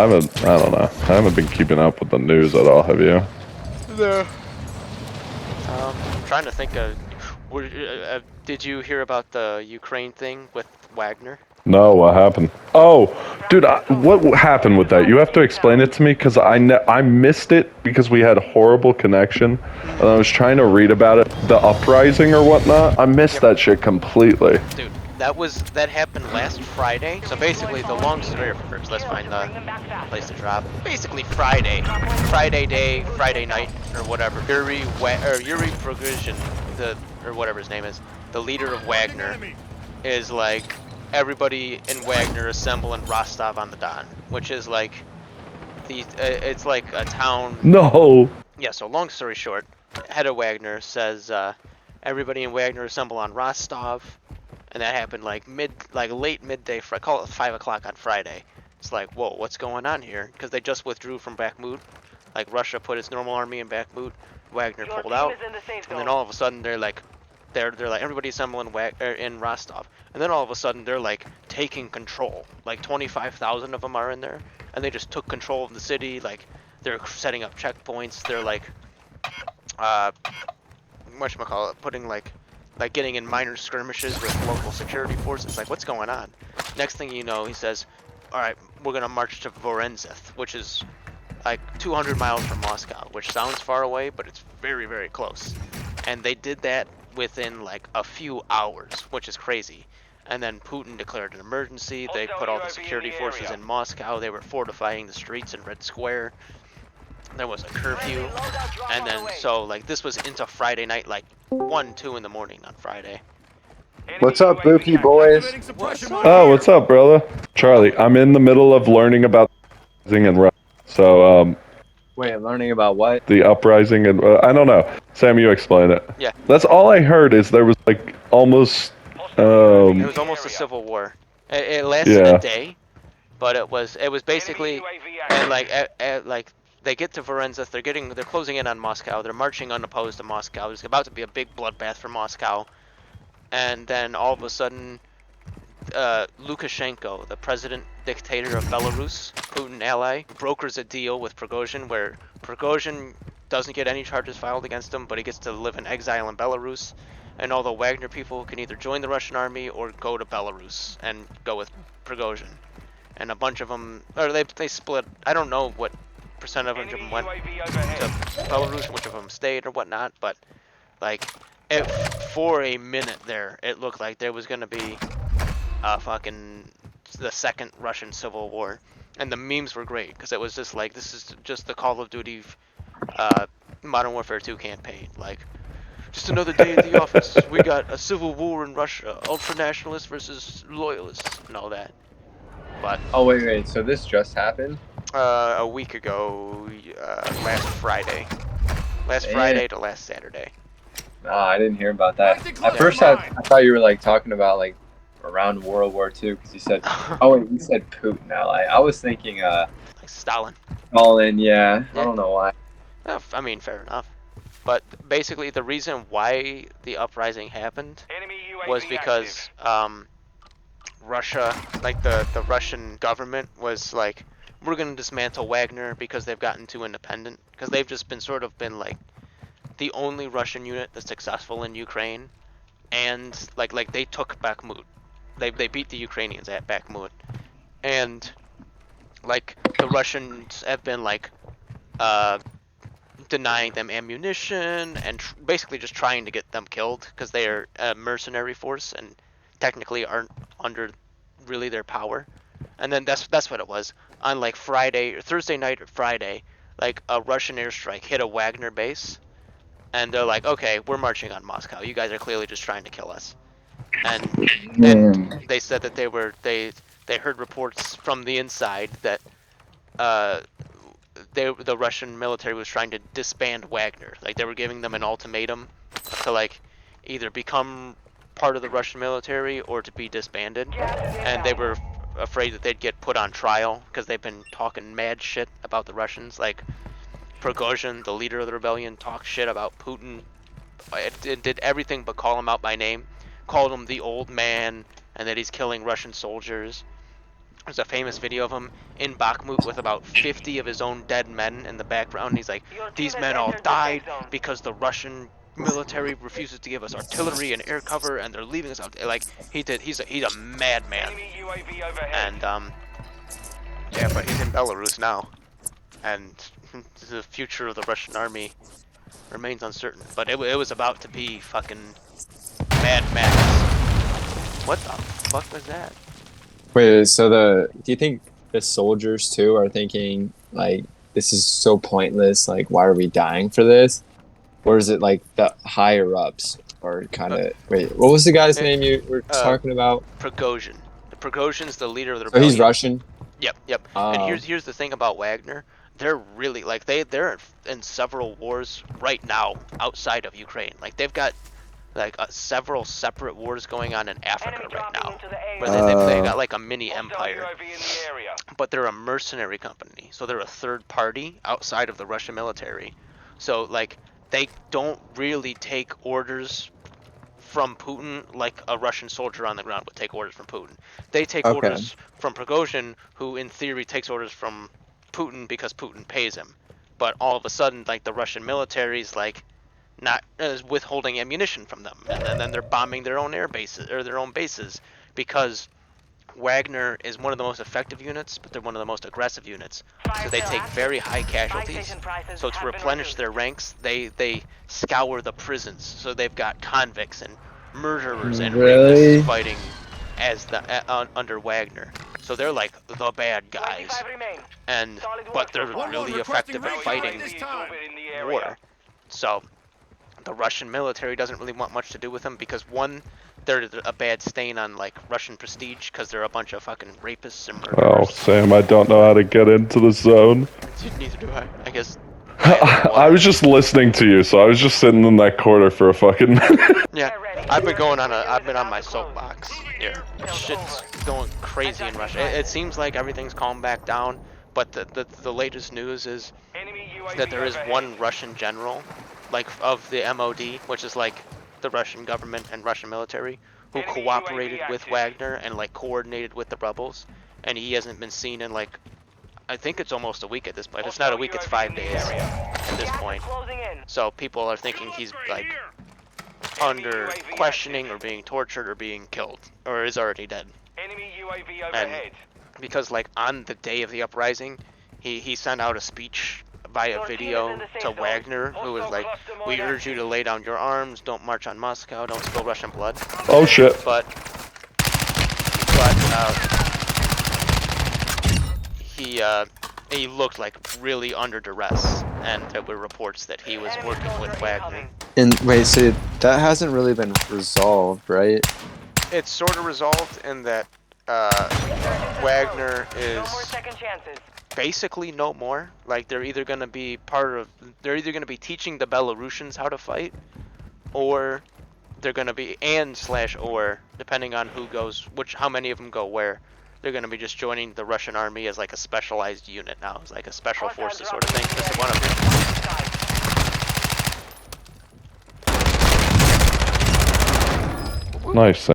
I don't know. I haven't been keeping up with the news at all, have you? No. I'm trying to think of. Did you hear about the Ukraine thing with Wagner? No, what happened? Oh, dude, what happened with that? You have to explain it to me because I missed it because we had horrible connection, and I was trying to read about it, the uprising or whatnot. I missed Yep. that shit completely. Dude, that happened last Friday. So basically, the long story first. Let's find the place to drop. Basically, Friday day, Friday night, or whatever. Yuri Prigozhin, or whatever his name is, the leader of Wagner, is like everybody in Wagner assemble in Rostov on the Don, which is like it's like a town. No. Yeah. So long story short, head of Wagner says everybody in Wagner assemble on Rostov. And that happened like late midday. I call it 5 o'clock on Friday. It's like, whoa, what's going on here? Because they just withdrew from Bakhmut. Like Russia put its normal army in Bakhmut. Wagner pulled out, and then all of a sudden they're like everybody assembling in Rostov, and then all of a sudden they're like taking control. Like 25,000 of them are in there, and they just took control of the city. Like they're setting up checkpoints. They're like, whatchamacallit, putting like getting in minor skirmishes with local security forces. Like, what's going on? Next thing you know, he says, all right, we're going to march to Voronezh, which is like 200 miles from Moscow, which sounds far away, but it's very, very close. And they did that within like a few hours, which is crazy. And then Putin declared an emergency. They put all the security forces in Moscow. They were fortifying the streets in Red Square. There was a curfew, and then so like this was into Friday night, like 1, 2 in the morning on Friday. What's up, Boopy boys? What's Oh, up? what's up, brother? Charlie, I'm in the middle of learning about the uprising and so Wait, learning about what? the uprising and I don't know. Sam, you explain it. Yeah. That's all I heard is there was like almost It was almost a civil war. It lasted a yeah. day, but it was basically, and like they get to Voronezh, they're closing in on Moscow. They're marching unopposed to Moscow. There's about to be a big bloodbath for Moscow, and then all of a sudden, Lukashenko, the president dictator of Belarus, Putin ally, brokers a deal with Prigozhin where Prigozhin doesn't get any charges filed against him, but he gets to live in exile in Belarus, and all the Wagner people can either join the Russian army or go to Belarus and go with Prigozhin. And a bunch of them, or they split. I don't know what percent of them went to Belarus, which of them stayed or whatnot, but like, for a minute there, it looked like there was gonna be fucking the second Russian Civil War, and the memes were great because it was just like, this is just the Call of Duty Modern Warfare 2 campaign. Like, just another day at the office. We got a civil war in Russia, ultra nationalists versus loyalists, and all that. But Oh, wait. So this just happened? a week ago, last Friday to last Saturday. Nah, I didn't hear about that. At first, I thought you were like talking about like around World War II because you said, oh wait, you said Putin ally. I was thinking, Like Stalin. Stalin. Yeah, Yeah. I don't know why. I mean, fair enough. But basically, the reason why the uprising happened was because Russia, like the Russian government, was like, we're gonna dismantle Wagner because they've gotten too independent. Because they've just been like the only Russian unit that's successful in Ukraine, and like they took Bakhmut. They beat the Ukrainians at Bakhmut, and like the Russians have been like denying them ammunition and basically just trying to get them killed because they are a mercenary force and technically aren't under really their power. And then that's what it was. On like Friday or Thursday night or Friday, like a Russian airstrike hit a Wagner base, and they're like, okay, we're marching on Moscow. You guys are clearly just trying to kill us. And they said that they heard reports from the inside that uh the Russian military was trying to disband Wagner. Like they were giving them an ultimatum to like either become part of the Russian military or to be disbanded. And they were afraid that they'd get put on trial because they've been talking mad shit about the Russians. Like Prigozhin, the leader of the rebellion, talked shit about Putin. It did everything but call him out by name. Called him the old man and that he's killing Russian soldiers. There's a famous video of him in Bakhmut with about 50 of his own dead men in the background. He's like, these men all died because the Russian military refuses to give us artillery and air cover, and they're leaving us out. Like he's a madman. And yeah, but he's in Belarus now, and the future of the Russian army remains uncertain. But it was about to be fucking Mad Max. What the fuck was that? Wait, so do you think the soldiers too are thinking like this is so pointless? Like, why are we dying for this? Or is it like the higher ups are kind of wait? What was the guy's name you were talking about? Prigozhin. Prigozhin's the leader of the So rebellion. he's Russian. Yep. And here's the thing about Wagner. They're really like they're in several wars right now outside of Ukraine. Like they've got like several separate wars going on in Africa right now, where they got like a mini empire. But they're a mercenary company, so they're a third party outside of the Russian military. So like they don't really take orders from Putin like a Russian soldier on the ground would take orders from Putin. They take orders from Prigozhin, who in theory takes orders from Putin because Putin pays him. But all of a sudden, like the Russian military's like not withholding ammunition from them, and then they're bombing their own air bases or their own bases because Wagner is one of the most effective units, but they're one of the most aggressive units. So they take very high casualties. So to replenish their ranks, they scour the prisons. So they've got convicts and murderers and rapists fighting as under Wagner. So they're like the bad guys, but they're really effective at fighting war. So the Russian military doesn't really want much to do with them because one, they're a bad stain on like Russian prestige because they're a bunch of fucking rapists and murderers. Oh, Sam, I don't know how to get into the zone. Neither do I guess. I was just listening to you, so I was just sitting in that corner for a fucking minute. Yeah, I've been on my soapbox here. Shit's going crazy in Russia. It seems like everything's calmed back down, but the latest news is that there is one Russian general, like of the MOD, which is like the Russian government and Russian military, who cooperated with Wagner and like coordinated with the rebels, and he hasn't been seen in like, I think it's almost a week at this point. It's not a week, it's 5 days at this point. So people are thinking he's like under questioning or being tortured or being killed or is already dead. And because like on the day of the uprising, he sent out a speech via video to Wagner, who was like, "We urge you to lay down your arms, don't march on Moscow, don't spill Russian blood." Oh shit. But he looked like really under duress, and there were reports that he was working with Wagner. And wait, so that hasn't really been resolved, right? It's sort of resolved in that Wagner is basically no more. Like they're either going to be teaching the Belarusians how to fight, or they're going to be or depending on who goes, how many of them go where, they're going to be just joining the Russian army as like a specialized unit now. It's like a special forces sort of thing. This is one of them. Nice.